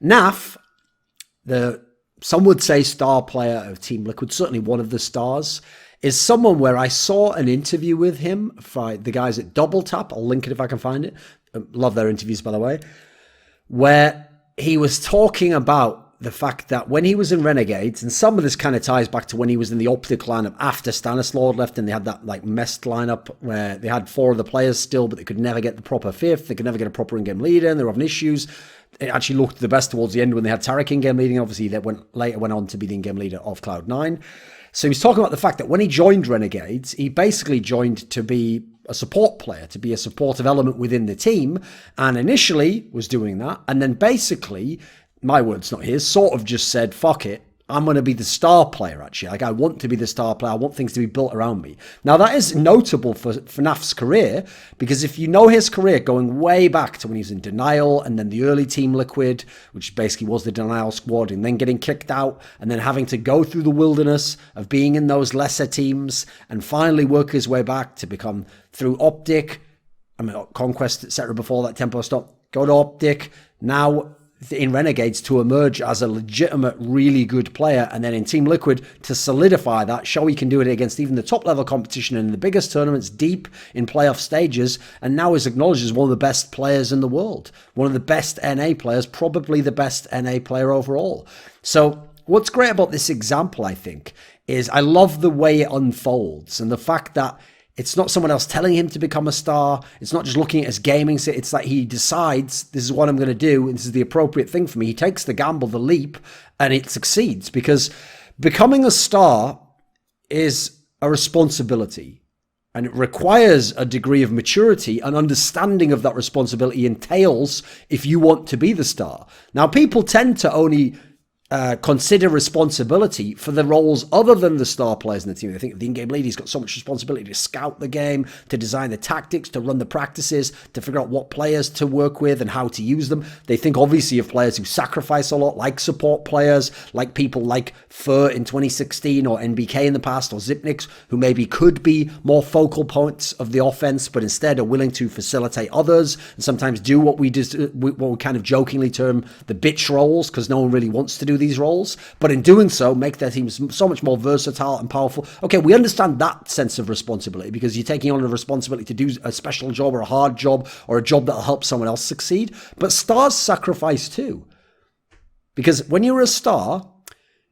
Naf, some would say star player of Team Liquid, certainly one of the stars, is someone where I saw an interview with him by the guys at Double Tap. I'll link it if I can find it. Love their interviews, by the way, where he was talking about the fact that when he was in Renegades, and some of this kind of ties back to when he was in the Optic lineup after Stanislaw left, and they had that like messed lineup where they had 4 of the players still, but they could never get the proper 5th. They could never get a proper in-game leader, and they were having issues. It actually looked the best towards the end when they had Tarek in-game leading. Obviously, that later went on to be the in-game leader of Cloud9. So he was talking about the fact that when he joined Renegades, he basically joined to be a support player, to be a supportive element within the team, and initially was doing that, and then basically, my words, not his, sort of just said, fuck it, I'm going to be the star player, actually. Like, I want to be the star player. I want things to be built around me. Now, that is notable for Naf's career, because if you know his career going way back to when he was in Denial, and then the early Team Liquid, which basically was the Denial squad, and then getting kicked out, and then having to go through the wilderness of being in those lesser teams, and finally work his way back to become, through Optic, Conquest, etc., before that tempo stopped, go to Optic, now in Renegades to emerge as a legitimate, really good player, and then in Team Liquid to solidify that, show he can do it against even the top level competition and in the biggest tournaments, deep in playoff stages, and now is acknowledged as one of the best players in the world, one of the best NA players, probably the best NA player overall. So what's great about this example, I think, is I love the way it unfolds, and the fact that it's not someone else telling him to become a star. It's not just looking at his gaming. It's like he decides, this is what I'm going to do, and this is the appropriate thing for me. He takes the gamble, the leap, and it succeeds, because becoming a star is a responsibility, and it requires a degree of maturity and understanding of that responsibility entails if you want to be the star. Now, people tend to only consider responsibility for the roles other than the star players in the team. They think of the in-game leader, he's got so much responsibility to scout the game, to design the tactics, to run the practices, to figure out what players to work with and how to use them. They think obviously of players who sacrifice a lot, like support players, like people like Fur in 2016 or NBK in the past, or Zipnix, who maybe could be more focal points of the offense, but instead are willing to facilitate others and sometimes do what we kind of jokingly term the bitch roles, because no one really wants to do these roles, but in doing so make their teams so much more versatile and powerful. Okay, we understand that sense of responsibility, because you're taking on a responsibility to do a special job or a hard job or a job that'll help someone else succeed. But stars sacrifice too, because when you're a star,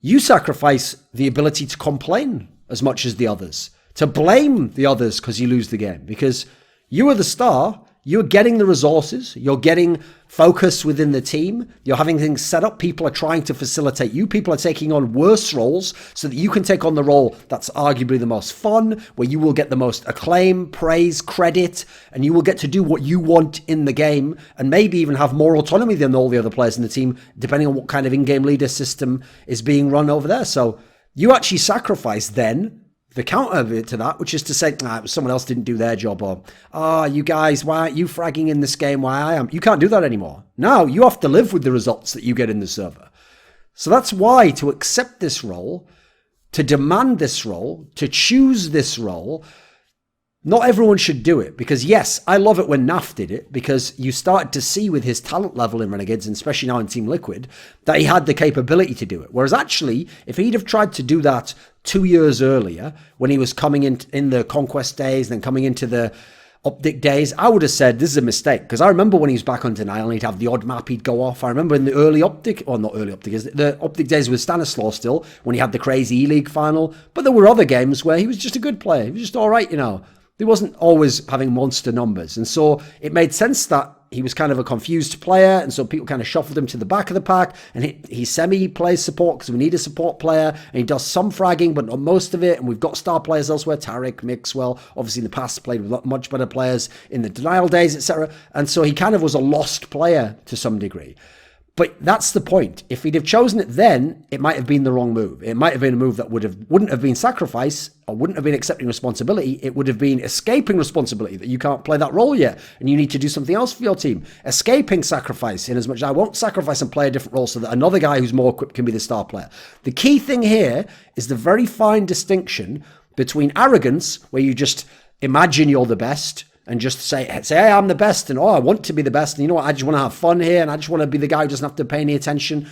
you sacrifice the ability to complain as much as the others, to blame the others because you lose the game, because you are the star. You're getting the resources, you're getting focus within the team, you're having things set up, people are trying to facilitate you, people are taking on worse roles so that you can take on the role that's arguably the most fun, where you will get the most acclaim, praise, credit, and you will get to do what you want in the game, and maybe even have more autonomy than all the other players in the team, depending on what kind of in-game leader system is being run over there. So you actually sacrifice then the counter of it to that, which is to say, someone else didn't do their job, or, you guys, why aren't you fragging in this game why I am? You can't do that anymore. Now you have to live with the results that you get in the server. So that's why to accept this role, to demand this role, to choose this role, not everyone should do it, because yes, I love it when Naf did it, because you started to see with his talent level in Renegades, and especially now in Team Liquid, that he had the capability to do it. Whereas actually, if he'd have tried to do that 2 years earlier, when he was coming in the Conquest days, then coming into the Optic days, I would have said this is a mistake, because I remember when he was back on Denial and he'd have the odd map, he'd go off. I remember in the early Optic, or not early Optic, the Optic days with Stanislaw still, when he had the crazy E-League final, but there were other games where he was just a good player. He was just all right, you know. He wasn't always having monster numbers. And so it made sense that he was kind of a confused player, and so people kind of shuffled him to the back of the pack, and he semi-plays support because we need a support player, and he does some fragging, but not most of it, and we've got star players elsewhere, Tarek, Mixwell, obviously in the past played with much better players in the Denial days, etc., and so he kind of was a lost player to some degree. But that's the point. If he'd have chosen it then, it might have been the wrong move. It might have been a move that wouldn't have been sacrifice, or wouldn't have been accepting responsibility. It would have been escaping responsibility, that you can't play that role yet, and you need to do something else for your team. Escaping sacrifice, in as much as I won't sacrifice and play a different role so that another guy who's more equipped can be the star player. The key thing here is the very fine distinction between arrogance, where you just imagine you're the best, and just say, hey, I'm the best, and I want to be the best, and you know what, I just want to have fun here, and I just want to be the guy who doesn't have to pay any attention,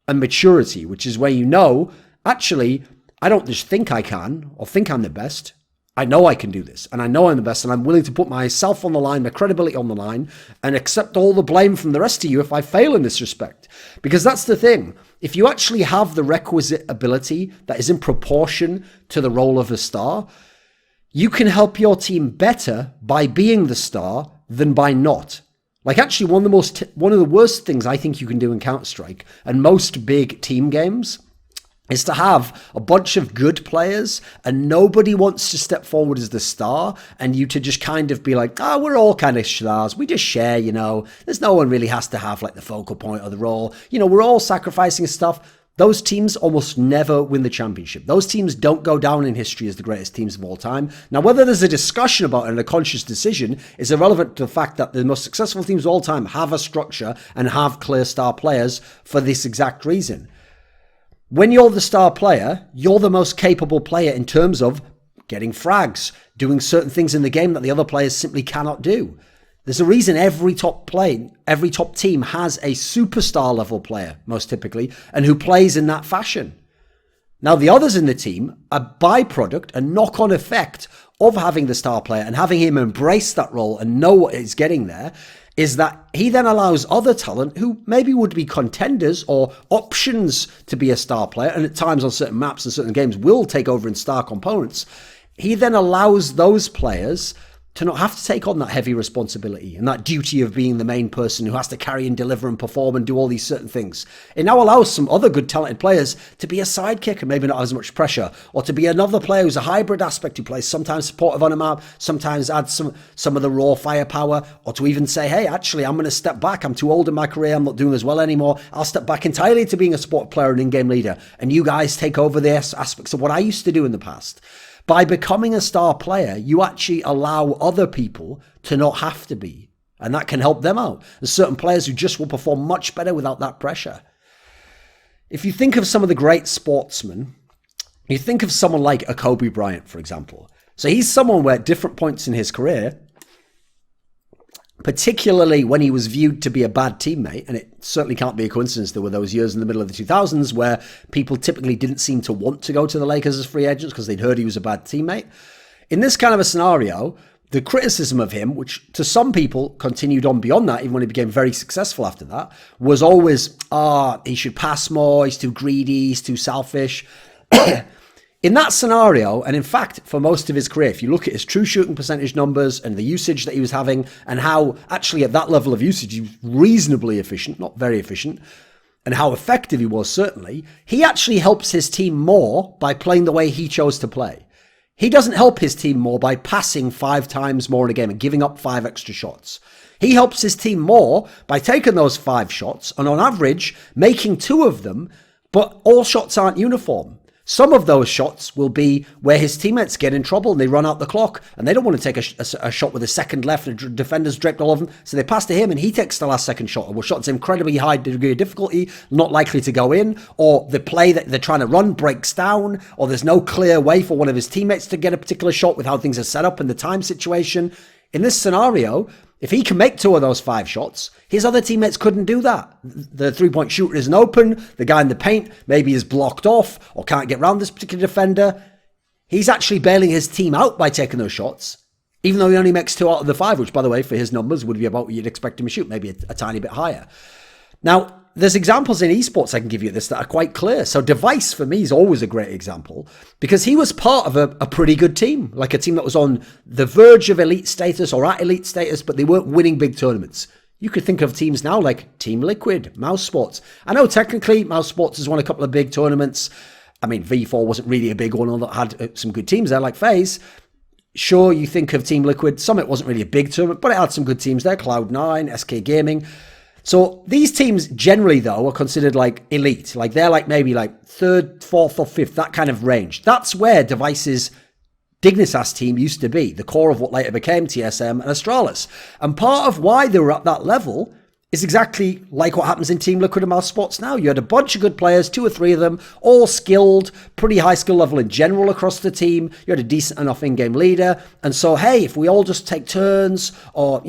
and maturity, which is where you know, actually, I don't just think I can, or think I'm the best. I know I can do this, and I know I'm the best, and I'm willing to put myself on the line, my credibility on the line, and accept all the blame from the rest of you if I fail in this respect. Because that's the thing. If you actually have the requisite ability that is in proportion to the role of a star, you can help your team better by being the star than by not. Like, actually, one of the worst things I think you can do in Counter-Strike and most big team games is to have a bunch of good players and nobody wants to step forward as the star, and you to just kind of be like, we're all kind of stars. We just share, There's no one really has to have like the focal point or the role. We're all sacrificing stuff. Those teams almost never win the championship. Those teams don't go down in history as the greatest teams of all time. Now, whether there's a discussion about it and a conscious decision is irrelevant to the fact that the most successful teams of all time have a structure and have clear star players for this exact reason. When you're the star player, you're the most capable player in terms of getting frags, doing certain things in the game that the other players simply cannot do. There's a reason every top team has a superstar level player, most typically, and who plays in that fashion. Now, the others in the team, a byproduct, a knock-on effect of having the star player and having him embrace that role and know what is getting there, is that he then allows other talent who maybe would be contenders or options to be a star player, and at times on certain maps and certain games will take over in star components. He then allows those players to not have to take on that heavy responsibility and that duty of being the main person who has to carry and deliver and perform and do all these certain things. It now allows some other good talented players to be a sidekick and maybe not as much pressure, or to be another player who's a hybrid aspect who plays sometimes supportive on a map, sometimes adds some of the raw firepower, or to even say, hey, actually, I'm going to step back. I'm too old in my career. I'm not doing as well anymore. I'll step back entirely to being a support player and in-game leader, and you guys take over the aspects of what I used to do in the past. By becoming a star player, you actually allow other people to not have to be, and that can help them out. There's certain players who just will perform much better without that pressure. If you think of some of the great sportsmen, you think of someone like a Kobe Bryant, for example. So he's someone where at different points in his career, particularly when he was viewed to be a bad teammate, and it certainly can't be a coincidence, there were those years in the middle of the 2000s where people typically didn't seem to want to go to the Lakers as free agents because they'd heard he was a bad teammate. In this kind of a scenario, the criticism of him, which to some people continued on beyond that, even when he became very successful after that, was always, he should pass more, he's too greedy, he's too selfish. In that scenario, and in fact, for most of his career, if you look at his true shooting percentage numbers and the usage that he was having, and how actually at that level of usage, he was reasonably efficient, not very efficient, and how effective he was, certainly, he actually helps his team more by playing the way he chose to play. He doesn't help his team more by passing 5 times more in a game and giving up 5 extra shots. He helps his team more by taking those 5 shots and on average, making 2 of them, but all shots aren't uniform. Some of those shots will be where his teammates get in trouble and they run out the clock and they don't want to take a shot with a second left and defenders draped all of them. So they pass to him and he takes the last second shot. Or shot's incredibly high degree of difficulty, not likely to go in. Or the play that they're trying to run breaks down. Or there's no clear way for one of his teammates to get a particular shot with how things are set up in the time situation. In this scenario, if he can make 2 of those 5 shots, his other teammates couldn't do that. The 3-point shooter isn't open. The guy in the paint maybe is blocked off or can't get around this particular defender. He's actually bailing his team out by taking those shots, even though he only makes 2 out of the 5, which, by the way, for his numbers would be about what you'd expect him to shoot, maybe a tiny bit higher. Now, there's examples in esports I can give you this that are quite clear. So Device, for me, is always a great example because he was part of a pretty good team, like a team that was on the verge of elite status or at elite status, but they weren't winning big tournaments. You could think of teams now like Team Liquid, Mouse Sports. I know technically Mouse Sports has won a couple of big tournaments. I mean, V4 wasn't really a big one, although it had some good teams there like FaZe. Sure, you think of Team Liquid. Summit wasn't really a big tournament, but it had some good teams there. Cloud9, SK Gaming. So these teams generally, though, are considered like elite. Like they're like maybe like 3rd, 4th or 5th, that kind of range. That's where Device's Dignitas team used to be, the core of what later became TSM and Astralis. And part of why they were at that level is exactly like what happens in Team Liquid and Mouse Sports now. You had a bunch of good players, 2 or 3 of them, all skilled, pretty high skill level in general across the team. You had a decent enough in-game leader. And so, hey, if we all just take turns or,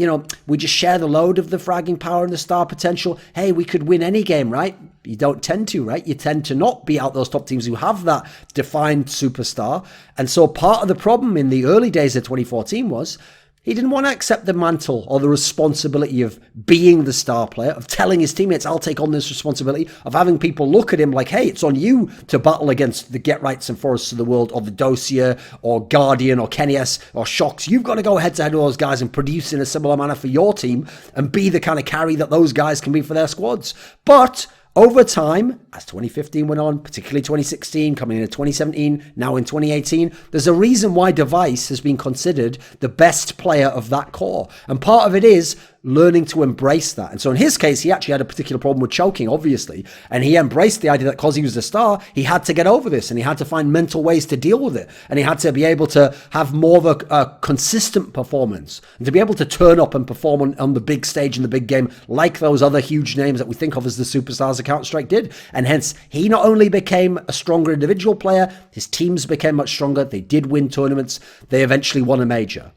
we just share the load of the fragging power and the star potential, hey, we could win any game, right? You don't tend to, right? You tend to not beat out those top teams who have that defined superstar. And so part of the problem in the early days of 2014 was he didn't want to accept the mantle or the responsibility of being the star player, of telling his teammates, I'll take on this responsibility, of having people look at him like, hey, it's on you to battle against the Get Rights and Forests of the world, or the Dosia, or Guardian, or Kenny S, or Shocks. You've got to go head to head with those guys and produce in a similar manner for your team and be the kind of carry that those guys can be for their squads. But over time, as 2015 went on, particularly 2016, coming into 2017, now in 2018, there's a reason why Device has been considered the best player of that core. And part of it is learning to embrace that. And so in his case, he actually had a particular problem with choking, obviously. And he embraced the idea that because he was a star, he had to get over this and he had to find mental ways to deal with it. And he had to be able to have more of a consistent performance and to be able to turn up and perform on the big stage in the big game like those other huge names that we think of as the superstars of Counter-Strike did. And hence, he not only became a stronger individual player, his teams became much stronger. They did win tournaments. They eventually won a major.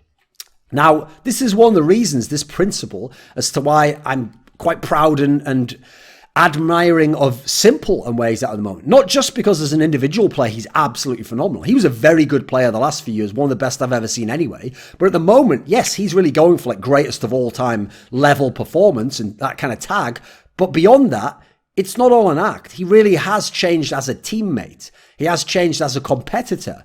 Now, this is one of the reasons, this principle, as to why I'm quite proud and admiring of Simple and where he's at the moment. Not just because as an individual player, he's absolutely phenomenal. He was a very good player the last few years, one of the best I've ever seen anyway. But at the moment, yes, he's really going for like greatest of all time level performance and that kind of tag. But beyond that, it's not all an act. He really has changed as a teammate. He has changed as a competitor.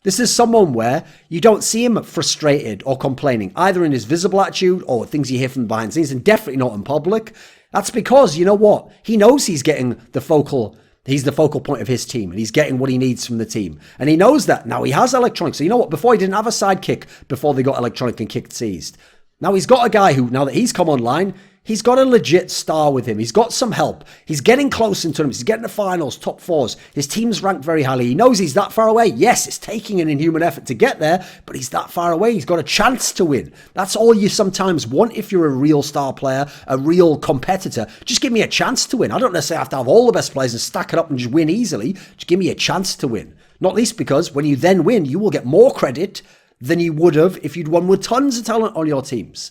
This is someone where you don't see him frustrated or complaining, either in his visible attitude or things you hear from behind the scenes, and definitely not in public. That's because, you know what? He knows he's getting he's the focal point of his team, and he's getting what he needs from the team. And he knows that. Now he has Electronic. So you know what? Before he didn't have a sidekick before they got Electronic and kicked seized. Now he's got a guy who, now that he's come online, he's got a legit star with him. He's got some help. He's getting close in tournaments. He's getting to finals, top 4s. His team's ranked very highly. He knows he's that far away. Yes, it's taking an inhuman effort to get there, but he's that far away. He's got a chance to win. That's all you sometimes want if you're a real star player, a real competitor. Just give me a chance to win. I don't necessarily have to have all the best players and stack it up and just win easily. Just give me a chance to win. Not least because when you then win, you will get more credit than you would have if you'd won with tons of talent on your teams.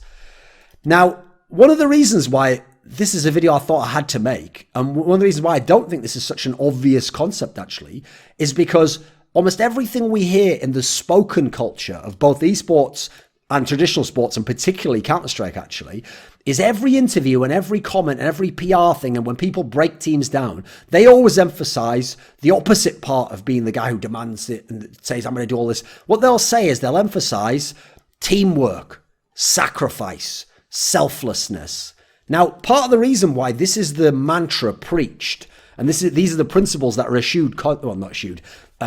Now, one of the reasons why this is a video I thought I had to make, and one of the reasons why I don't think this is such an obvious concept actually, is because almost everything we hear in the spoken culture of both esports and traditional sports, and particularly Counter-Strike actually, is every interview and every comment and every PR thing, and when people break teams down, they always emphasize the opposite part of being the guy who demands it and says, I'm going to do all this. What they'll say is they'll emphasize teamwork, sacrifice, selflessness. Now, part of the reason why this is the mantra preached, and these are the principles that are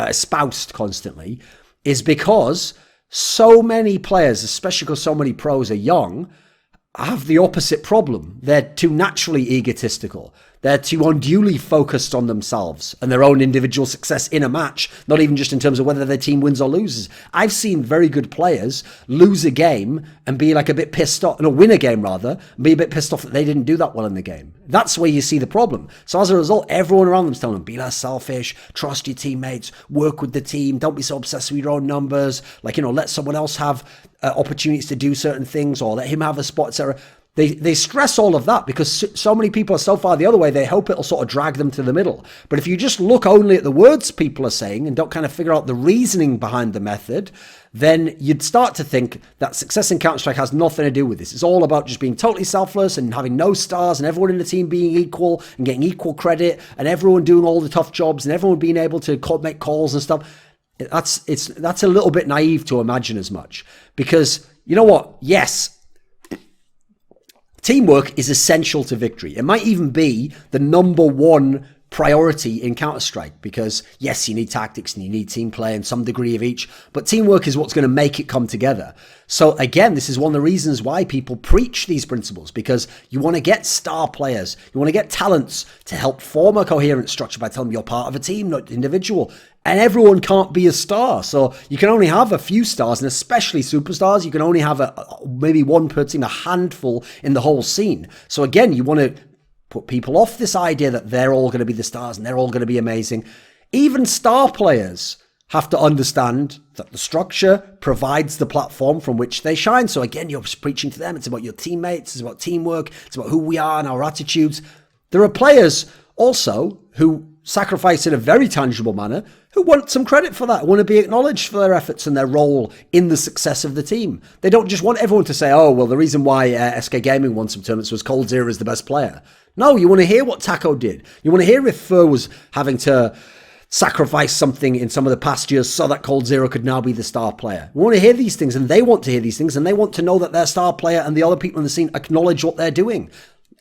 espoused constantly, is because so many players, especially because so many pros are young, have the opposite problem. They're too naturally egotistical. They're too unduly focused on themselves and their own individual success in a match, not even just in terms of whether their team wins or loses. I've seen very good players lose a game and be like a bit pissed off, no, win a game rather, and be a bit pissed off that they didn't do that well in the game. That's where you see the problem. So as a result, everyone around them's telling them, be less selfish, trust your teammates, work with the team, don't be so obsessed with your own numbers, let someone else have opportunities to do certain things, or let him have a spot, etc. They stress all of that because so many people are so far the other way, they hope it'll sort of drag them to the middle. But if you just look only at the words people are saying and don't kind of figure out the reasoning behind the method, then you'd start to think that success in Counter-Strike has nothing to do with this. It's all about just being totally selfless and having no stars and everyone in the team being equal and getting equal credit and everyone doing all the tough jobs and everyone being able to make calls and stuff. That's a little bit naive to imagine as much, because you know what? Yes, teamwork is essential to victory. It might even be the number one priority in Counter-Strike, because yes, you need tactics and you need team play and some degree of each, but teamwork is what's going to make it come together. So again, this is one of the reasons why people preach these principles, because you want to get star players, you want to get talents to help form a coherent structure by telling them you're part of a team, not individual. And everyone can't be a star. So you can only have a few stars, and especially superstars. You can only have maybe one per team, a handful in the whole scene. So again, you want to put people off this idea that they're all going to be the stars and they're all going to be amazing. Even star players have to understand that the structure provides the platform from which they shine. So again, you're preaching to them. It's about your teammates. It's about teamwork. It's about who we are and our attitudes. There are players also who sacrifice in a very tangible manner, who want some credit for that, want to be acknowledged for their efforts and their role in the success of the team. They don't just want everyone to say, oh, well, the reason why SK Gaming won some tournaments was coldzera is the best player. No, you want to hear what Taco did. You want to hear if Fur was having to sacrifice something in some of the past years so that coldzera could now be the star player. We want to hear these things, and they want to hear these things, and they want to know that their star player and the other people in the scene acknowledge what they're doing.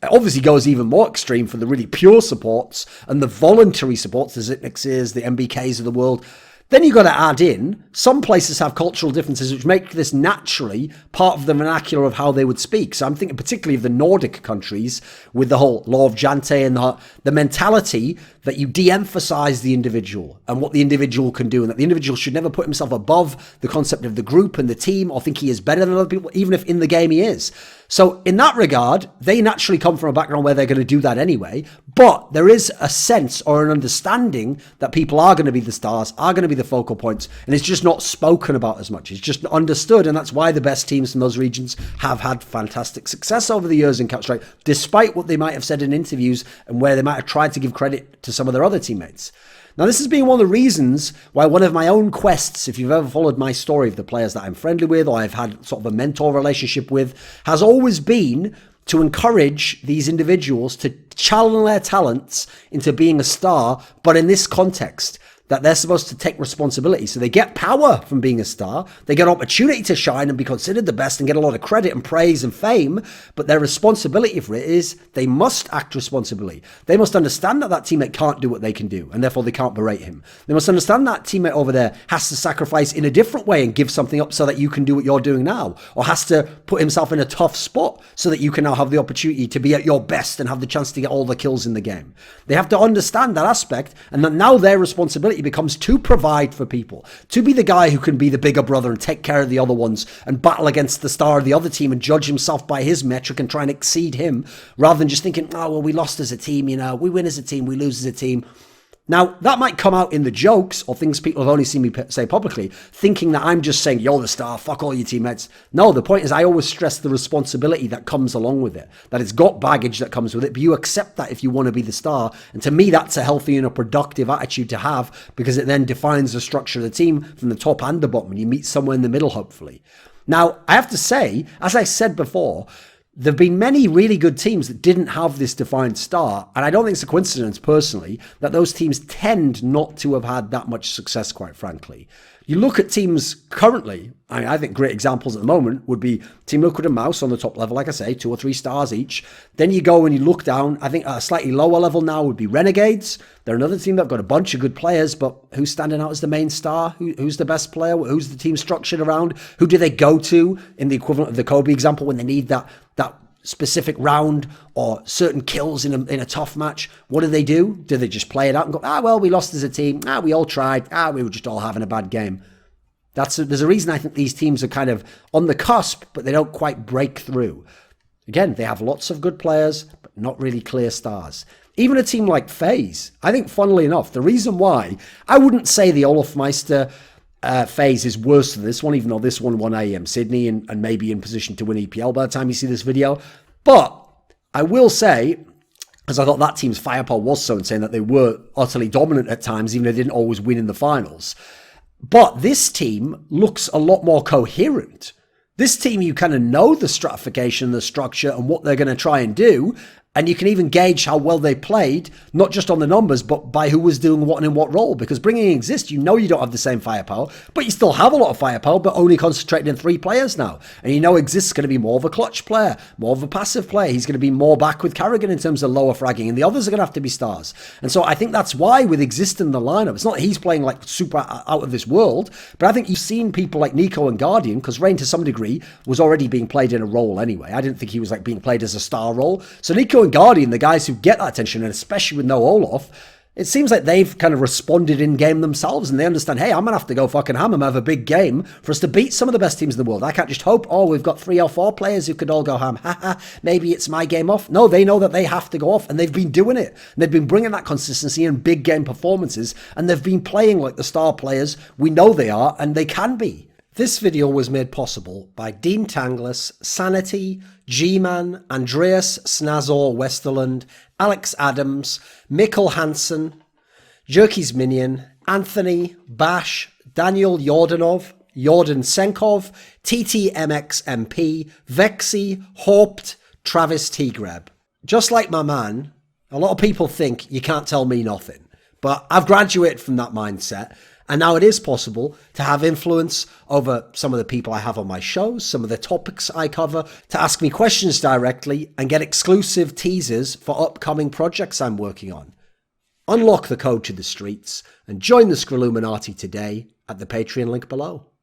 It obviously goes even more extreme for the really pure supports and the voluntary supports, the Zitnixes, the MBKs of the world. Then you've got to add in, some places have cultural differences which make this naturally part of the vernacular of how they would speak. So I'm thinking particularly of the Nordic countries with the whole law of Jante and the mentality that you de-emphasize the individual and what the individual can do, and that the individual should never put himself above the concept of the group and the team or think he is better than other people, even if in the game he is. So in that regard, they naturally come from a background where they're going to do that anyway, but there is a sense or an understanding that people are going to be the stars, are going to be the focal points, and it's just not spoken about as much. It's just understood, and that's why the best teams from those regions have had fantastic success over the years in Counter-Strike, despite what they might have said in interviews and where they might have tried to give credit to some of their other teammates. Now, this has been one of the reasons why one of my own quests, if you've ever followed my story of the players that I'm friendly with or I've had sort of a mentor relationship with, has always been to encourage these individuals to channel their talents into being a star, but in this context, that they're supposed to take responsibility. So they get power from being a star. They get opportunity to shine and be considered the best and get a lot of credit and praise and fame. But their responsibility for it is they must act responsibly. They must understand that that teammate can't do what they can do, and therefore they can't berate him. They must understand that teammate over there has to sacrifice in a different way and give something up so that you can do what you're doing now, or has to put himself in a tough spot so that you can now have the opportunity to be at your best and have the chance to get all the kills in the game. They have to understand that aspect, and that now their responsibility becomes to provide for people, to be the guy who can be the bigger brother and take care of the other ones and battle against the star of the other team and judge himself by his metric and try and exceed him, rather than just thinking, oh, well, we lost as a team, we win as a team, we lose as a team. Now, that might come out in the jokes or things people have only seen me say publicly, thinking that I'm just saying, you're the star, fuck all your teammates. No, the point is I always stress the responsibility that comes along with it, that it's got baggage that comes with it, but you accept that if you want to be the star. And to me, that's a healthy and a productive attitude to have, because it then defines the structure of the team from the top and the bottom, and you meet somewhere in the middle, hopefully. Now, I have to say, as I said before, there have been many really good teams that didn't have this defined star, and I don't think it's a coincidence, personally, that those teams tend not to have had that much success, quite frankly. You look at teams currently, I think great examples at the moment would be Team Liquid and Mouse on the top level, like I say, 2 or 3 stars each. Then you go and you look down, I think at a slightly lower level now would be Renegades. They're another team that have got a bunch of good players, but who's standing out as the main star? Who's the best player? Who's the team structured around? Who do they go to in the equivalent of the Kobe example when they need that specific round or certain kills in a tough match? What do? Do they just play it out and go, well, we lost as a team. We all tried. We were just all having a bad game. There's a reason I think these teams are kind of on the cusp, but they don't quite break through. Again, they have lots of good players, but not really clear stars. Even a team like FaZe, I think, funnily enough, the reason why I wouldn't say the Olaf Meister phase is worse than this one, even though this one won AEM Sydney and maybe in position to win EPL by the time you see this video. But I will say, because I thought that team's firepower was so insane that they were utterly dominant at times, even though they didn't always win in the finals. But this team looks a lot more coherent. This team, you kind of know the stratification, the structure, and what they're going to try and do. And you can even gauge how well they played, not just on the numbers, but by who was doing what and in what role. Because bringing in Exist, you know you don't have the same firepower, but you still have a lot of firepower, but only concentrated in 3 players now. And you know Exist's going to be more of a clutch player, more of a passive player. He's going to be more back with Carrigan in terms of lower fragging, and the others are going to have to be stars. And so I think that's why with Exist in the lineup, it's not that he's playing like super out of this world, but I think you've seen people like Nico and Guardian, because Rain to some degree was already being played in a role anyway. I didn't think he was like being played as a star role. So Nico and Guardian, the guys who get that attention, and especially with no Olaf, it seems like they've kind of responded in game themselves, and they understand, hey, I'm gonna have to go fucking ham and have a big game for us to beat some of the best teams in the world. I can't just hope, oh, we've got 3 or 4 players who could all go ham. Haha, maybe it's my game off. No, they know that they have to go off, and they've been doing it. And they've been bringing that consistency in big game performances, and they've been playing like the star players we know they are, and they can be. This video was made possible by Dean Tanglis, Sanity, Gman, Andreas, Snazore, Westerlund, Alex Adams, Mikkel Hansen, Jerky's Minion, Anthony, Bash, Daniel Yordanov, Yordan Tsenkov, TTMXMP, VeXii, HawpT, Travis T. Greb. Just like my man, a lot of people think you can't tell me nothing, but I've graduated from that mindset. And now it is possible to have influence over some of the people I have on my shows, some of the topics I cover, to ask me questions directly and get exclusive teasers for upcoming projects I'm working on. Unlock the code to the streets and join the Scrilluminati today at the Patreon link below.